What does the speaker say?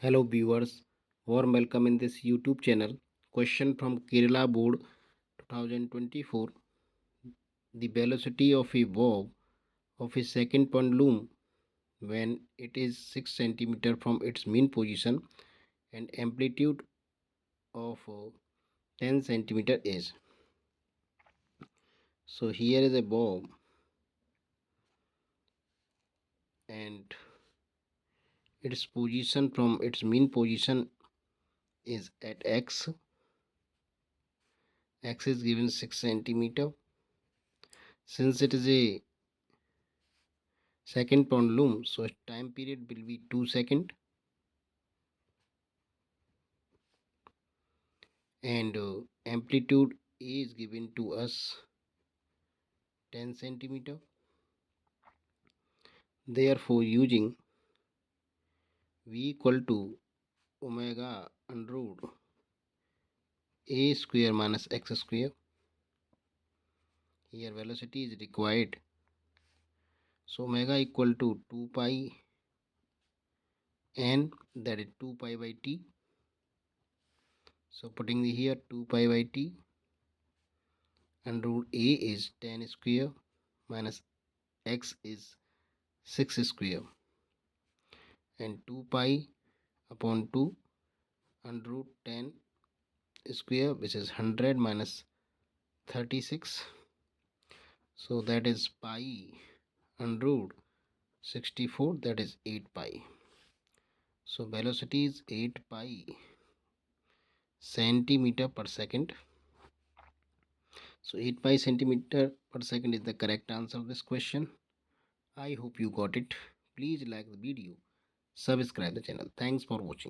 Hello viewers, warm welcome in this YouTube channel. Question from Kerala Board 2024. The velocity of a bob of a second pendulum when it is 6 cm from its mean position and amplitude of 10 cm is. So here is a bob and its position from its mean position is at x. X is given 6 cm. Since it is a second pendulum, so time period will be 2 seconds and amplitude is given to us 10 centimeter. Therefore using v equal to omega under root a square minus x square, here velocity is required, so omega equal to 2 pi n, that is 2 pi by t. So putting here 2 pi by t, under root a is 10 square minus x is 6 square, and 2 pi upon 2 under root 10 square, which is 100 minus 36, so that is pi under root 64, that is 8 pi. So velocity is 8 pi centimeter per second. So 8 pi centimeter per second is the correct answer of this question. I hope you got it. Please like the video, subscribe the channel. Thanks for watching.